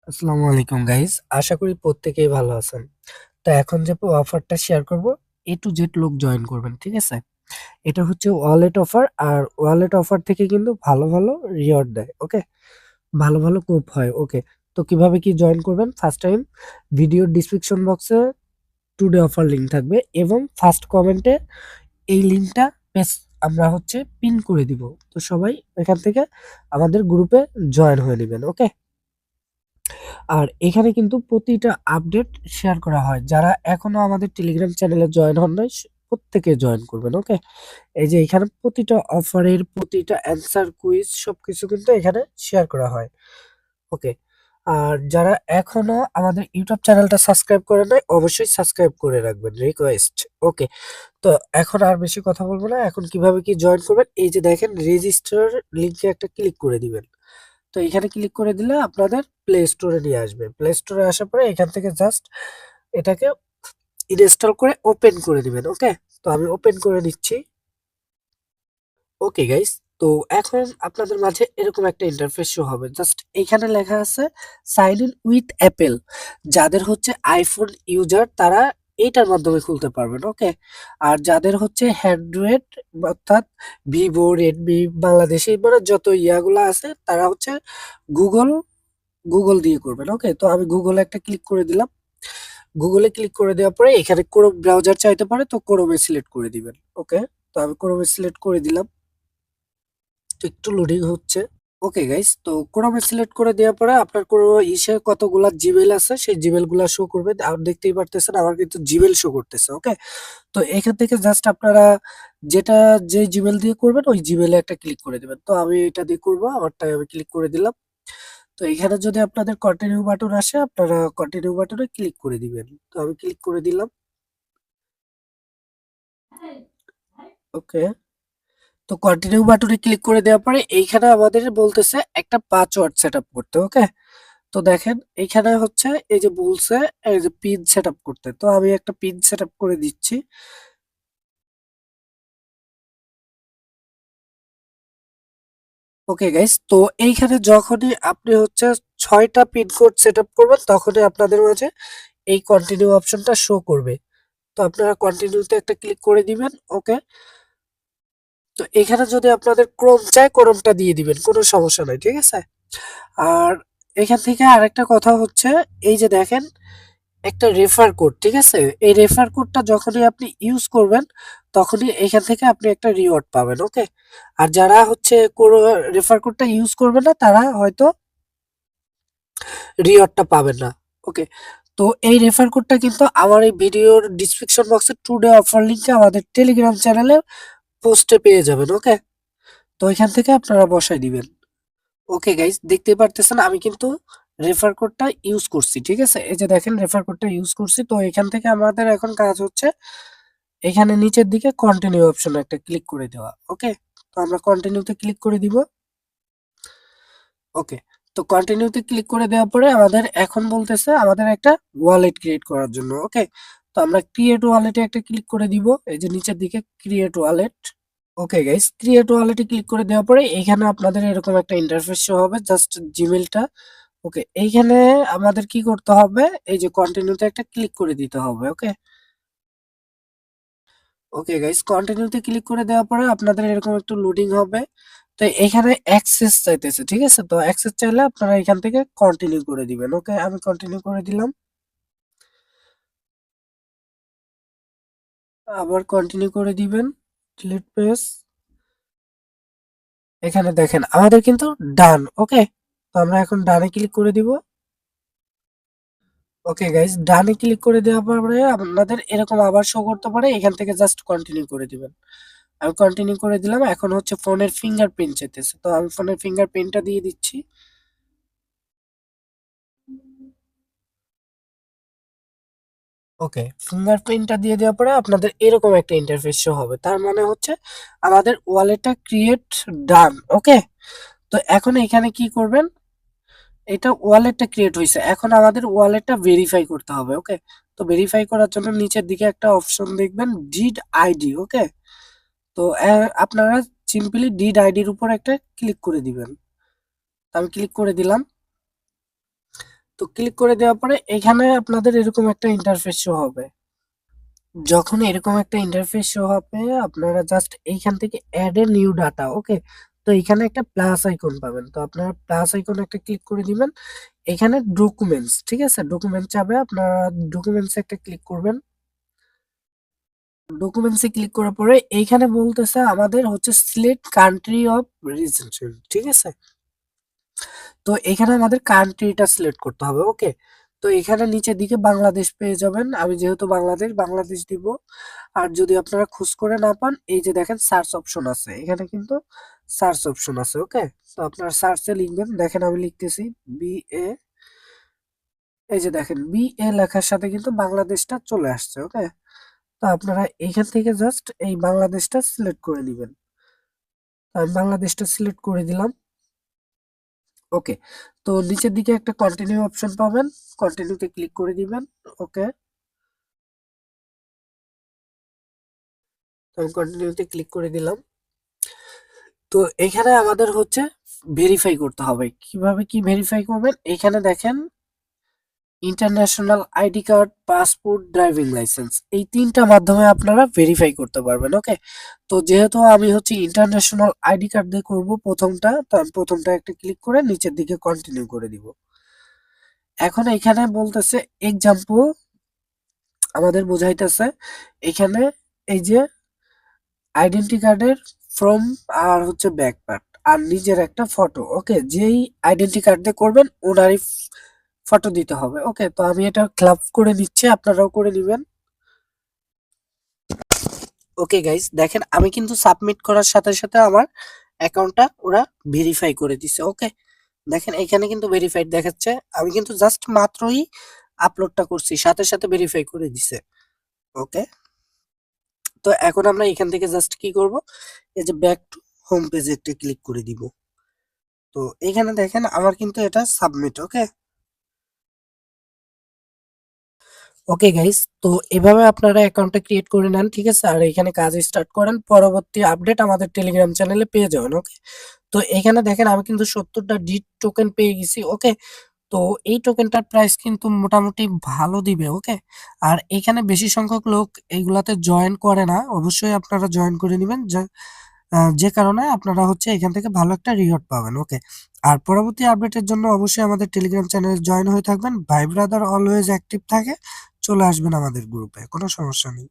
আসসালামু আলাইকুম গাইস, আশা করি প্রত্যেকেই ভালো আছেন। তো এখন যে অফারটা শেয়ার করব, এ টু জেড লোক জয়েন করবেন, ঠিক আছে? এটা হচ্ছে ওয়ালেট অফার, আর ওয়ালেট অফার থেকে কিন্তু ভালো ভালো রিওয়ার্ড দেয়। ওকে, ভালো ভালো কুপ হয়। ওকে, তো কিভাবে কি জয়েন করবেন? ফার্স্ট টাইম ভিডিওর ডিসক্রিপশন বক্সে টুডে অফার লিংক থাকবে এবং ফার্স্ট কমেন্টে এই লিংকটা পেস্ট আমরা হচ্ছে পিন করে দিব। তো সবাই এখান থেকে আমাদের গ্রুপে জয়েন হয়ে নেবেন। ওকে, আর এখানে কিন্তু প্রতিটা আপডেট শেয়ার করা হয়। যারা এখনো আমাদের টেলিগ্রাম চ্যানেলে জয়েন হন নাই, প্রত্যেকে জয়েন করবেন। ওকে, এই যে এখানে প্রতিটা অফারের প্রতিটা অ্যান্সার কুইজ সবকিছু কিন্তু এখানে শেয়ার করা হয়। ওকে, আর যারা এখনো আমাদের ইউটিউব চ্যানেলটা সাবস্ক্রাইব করে নাই, অবশ্যই সাবস্ক্রাইব করে রাখবেন, রিকোয়েস্ট। ওকে, তো এখন আর বেশি কথা বলবো না। এখন কিভাবে কি জয়েন করবেন, এই যে দেখেন রেজিস্টার লিংকে একটা ক্লিক করে দিবেন। তো এখানে ক্লিক করে দিলে আপনাদের প্লে স্টোরে নিয়ে আসবে। প্লে স্টোরে আসার পরে এখান থেকে জাস্ট এটাকে ইনস্টল করে ওপেন করে দিবেন। ওকে, তো আমি ওপেন করে দিচ্ছি। ওকে গাইস, তো এখন আপনাদের মাঝে এরকম একটা ইন্টারফেস শো হবে। জাস্ট এখানে লেখা আছে সাইন ইন উইথ অ্যাপেল। যাদের হচ্ছে আইফোন ইউজার তারা এইটার মাধ্যমে খুলতে পারবেন। ওকে, আর যাদের হচ্ছে হ্যান্ড্রয়েড অর্থাৎ ভিভো, রেডমি, বাংলাদেশে মানে যত ইয়াগুলা আছে তারা হচ্ছে গুগল গুগল দিয়ে করবেন। ওকে, তো আমি গুগলে একটা ক্লিক করে দিলাম। গুগলে ক্লিক করে দেওয়ার পরে এখানে ক্রোম ব্রাউজার চাইতে পারে, তো ক্রোমে সিলেক্ট করে দিবেন। ওকে, তো আমি ক্রোমে সিলেক্ট করে দিলাম। তো একটু লোডিং হচ্ছে। ওকে গাইস, তো ক্রোমে সিলেক্ট করে দেওয়ার পরে আপনার কোনো ইসে কতগুলা জিমেল আছে সেই জিমেল গুলা শো করবে। আর দেখতেই পারতেছেন আমার কিন্তু জিমেল শো করতেছে। ওকে, তো এখান থেকে জাস্ট আপনারা যেটা যে জিমেল দিয়ে করবেন ওই জিমেলে একটা ক্লিক করে দিবেন। তো আমি এটা দিয়ে করবো, আমারটাই আমি ক্লিক করে দিলাম। তো এখানে যদি আপনাদের কন্টিনিউ বাটন আসে, আপনারা কন্টিনিউ বাটনে ক্লিক করে দিবেন। তো আমি ক্লিক করে দিলাম। ওকে, তো কন্টিনিউ বাটনে ক্লিক করে দেওয়ার পরে এইখানে আমাদের বলতেছে একটা পাসওয়ার্ড সেটআপ করতে। ওকে, তো দেখেন এইখানে হচ্ছে এই যে বলছে এই যে পিন সেটআপ করতে, তো আমি একটা পিন সেটআপ করে দিচ্ছি। ওকে গাইস, তো এইখানে যখনই আপনি হচ্ছে 6টা পিন কোড সেটআপ করবেন তখনই আপনাদের মাঝে এই কন্টিনিউ অপশনটা শো করবে। তো আপনারা কন্টিনিউতে একটা ক্লিক করে দিবেন। ওকে, তো এখানে যদি আপনাদের ক্রোম চায় ক্রোমটা দিয়ে দিবেন, কোনো সমস্যা নাই, ঠিক আছে? আর এখান থেকে আরেকটা কথা হচ্ছে, এই যে দেখেন একটা রেফার কোড, ঠিক আছে? এই রেফার কোডটা যখনই আপনি ইউজ করবেন তখনই এখান থেকে আপনি একটা রিওয়ার্ড পাবেন। ওকে, আর যারা হচ্ছে কোনো রেফার কোডটা ইউজ করবে না তারা হয়তো রিওয়ার্ডটা পাবেন না। ওকে, তো এই রেফার কোডটা কিন্তু আমার এই ভিডিওর ডিসক্রিপশন বক্সে টুডে অফার লিংকে আমাদের টেলিগ্রাম চ্যানেলে পোস্টে পেয়ে যাবেন। ওকে, তো এখান থেকে আপনারা বসাই দিবেন। ওকে গাইস, দেখতে পারতেছেন আমি কিন্তু রেফার কোডটা ইউজ করছি, ঠিক আছে? এই যে দেখেন রেফার কোডটা ইউজ করছি। তো এখান থেকে আমাদের এখন কাজ হচ্ছে এখানে নিচের দিকে কন্টিনিউ অপশন একটা ক্লিক করে দেওয়া। ওকে, তো আমরা কন্টিনিউতে ক্লিক করে দিব। ওকে, তো কন্টিনিউতে ক্লিক করে দেওয়ার পরে আমাদের এখন বলতেছে আমাদের একটা ওয়ালেট ক্রিয়েট করার জন্য। ওকে, তো আমরা ক্রিয়েট ওয়ালেটে একটা ক্লিক করে দিব, এই যে নিচের দিকে create wallet. Okay guys, create ওয়ালেটে ক্লিক করে দেওয়ার পরে এখানে আপনাদের এরকম একটা ইন্টারফেস শো হবে, জাস্ট জিমেলটা। ওকে, এইখানে আমাদের কি করতে হবে, এই যে কন্টিনিউতে একটা ক্লিক করে দিতে হবে। ওকে, ওকে গাইস, কন্টিনিউতে ক্লিক করে দেওয়ার পরে আপনাদের এরকম একটু লোডিং হবে। তো এখানে অ্যাক্সেস চাইতেছে, ঠিক আছে? তো অ্যাক্সেস চাইলে আপনারা এখান থেকে কন্টিনিউ করে দিবেন। ওকে, আমি কন্টিনিউ করে দিলাম। আবার কন্টিনিউ করে দিবেন, ডিলিট পেজ। এখানে দেখেন আমাদের কিন্তু ডান। ওকে, তো আমরা এখন ডানে ক্লিক করে দিব। ওকে গাইস, ডানে ক্লিক করে দেওয়ার পরে আপনাদের এরকম আবার শো করতে পারে, এখান থেকে জাস্ট কন্টিনিউ করে দিবেন। আমি কন্টিনিউ করে দিলাম। এখন হচ্ছে ফোনের ফিঙ্গারপ্রিন্ট চাইতেছে, তো আমি ফোনের ফিঙ্গারপ্রিন্টটা দিয়ে দিচ্ছি। ওকে, ফিঙ্গারপ্রিন্টটা দিয়ে দেওয়ার পরে আপনাদের এরকম একটা ইন্টারফেস শো হবে, তার মানে হচ্ছে আমাদের ওয়ালেটটা ক্রিয়েট ডান। ওকে, তো এখন এখানে কি করবেন, এটা ওয়ালেটটা ক্রিয়েট হয়েছে, এখন আমাদের ওয়ালেটটা ভেরিফাই করতে হবে। ওকে, তো ভেরিফাই করার জন্য নিচের দিকে একটা অপশন দেখবেন ডিড আইডি। ওকে, তো আপনারা সিম্পলি ডিড আইডির উপর একটা ক্লিক করে দিবেন। তো আমি ক্লিক করে দিলাম। তো ক্লিক করে দেওয়ার পরে এখানে আপনাদের এরকম একটা ইন্টারফেস শো হবে। যখন এরকম একটা ইন্টারফেস শো হবে আপনারা জাস্ট এইখান থেকে অ্যাড এ নিউ ডাটা, ওকে? তো এখানে একটা প্লাস আইকন পাবেন, তো আপনারা প্লাস আইকন একটা ক্লিক করে দিবেন। এখানে ডকুমেন্টস, ঠিক আছে, ডকুমেন্ট চাবে, আপনারা ডকুমেন্টস একটা ক্লিক করবেন। ডকুমেন্টসে ক্লিক করার পরে এইখানে বলতেছে আমাদের হচ্ছে সিলেক্ট কান্ট্রি অফ রেজিডেন্সিয়াল, ঠিক আছে? তো এখানে আমাদের কান্ট্রিটা সিলেক্ট করতে হবে, ওকে? তো এখানে নিচের দিকে বাংলাদেশ পেয়ে যাবেন, আমি যেহেতু বাংলাদেশ দিব। আর যদি আপনারা খোঁজ করে না পান, এই যে দেখেন সার্চ অপশন আছে, এখানে কিন্তু সার্চ অপশন আছে, ওকে? তো আপনারা সার্চে লিখবেন, দেখেন আমি লিখতেছি বি এ, এই যে দেখেন বি এ লেখার সাথে কিন্তু বাংলাদেশটা চলে আসছে, ওকে? তো আপনারা এইখান থেকে জাস্ট এই বাংলাদেশটা সিলেক্ট করে নেবেন। আমি বাংলাদেশটা সিলেক্ট করে দিলাম, ওকে? তো নিচের দিকে একটা কন্টিনিউ অপশন পাবেন, কন্টিনিউতে ক্লিক করে দিবেন, ওকে? আমি কন্টিনিউতে ক্লিক করে দিলাম। তো এখানে আমাদের হচ্ছে ভেরিফাই করতে হবে। কিভাবে কি ভেরিফাই করবেন? এখানে দেখেন international ID card, passport, driving licence, এই তিনটা মাধ্যমে আপনারা ভেরিফাই করতে পারবেন, ওকে? তো যেহেতু আমি হচ্ছে ইন্টারন্যাশনাল আইডি কার্ড দিয়ে করবো প্রথমটা, তো আমি প্রথমটা একটা ক্লিক করে নিচের দিকে কন্টিনিউ করে দিব। এখন এখানে বলতেছে এক্সাম্পল, আমাদের বোঝাইতেছে এখানে এই যে আইডেন্টি কার্ডের ফ্রম আর হচ্ছে ব্যাক পার্ট আর নিজের একটা ফটো, ওকে? যেই আইডেন্টি কার্ড দিয়ে করবেন ওনারই ফটো দিতে হবে, ওকে? তো আমি এটা ক্লাব করে নিচ্ছি, আপনারাও করে নেবেন। ওকে গাইস, দেখেন আমি কিন্তু সাবমিট করার সাথে সাথে আমার অ্যাকাউন্টটা ওরা ভেরিফাই করে দিছে, ওকে? দেখেন এখানে কিন্তু ভেরিফাইড দেখাচ্ছে, আমি কিন্তু জাস্ট মাত্রই আপলোডটা করছি, সাথে সাথে ভেরিফাই করে দিছে, ওকে? তো এখন আমরা এখান থেকে জাস্ট কি করব, এই যে ব্যাক টু হোম পেজে একটা ক্লিক করে দিব। তো এখানে দেখেন আমার কিন্তু এটা সাবমিট, ওকে? ওকে গাইস, তো এভাবে আপনারা অ্যাকাউন্টটা ক্রিয়েট করে নেন, ঠিক আছে? আর এখানে কাজ স্টার্ট করেন, পরবর্তী আপডেট আমাদের টেলিগ্রাম চ্যানেলে পেয়ে যাবেন, ওকে? তো এখানে দেখেন আমি কিন্তু 70টা ডিট টোকেন পেয়ে গেছি, ওকে? তো এই টোকেনটার প্রাইস কিন্তু মোটামুটি ভালো দিবে, ওকে? আর এখানে বেশি সংখ্যক লোক এইগুলাতে জয়েন করে না, অবশ্যই আপনারা জয়েন করে নেবেন, যে কারণে আপনারা হচ্ছে এখান থেকে ভালো একটা রিওয়ার্ড পাবেন, ওকে? আর পরবর্তী আপডেটের জন্য অবশ্যই আমাদের টেলিগ্রাম চ্যানেলে জয়েন হয়ে থাকবেন। ভাই ব্রাদার অলওয়েজ অ্যাক্টিভ থাকে, চলে আসবেন আমাদের গ্রুপে, কোনো সমস্যা নেই।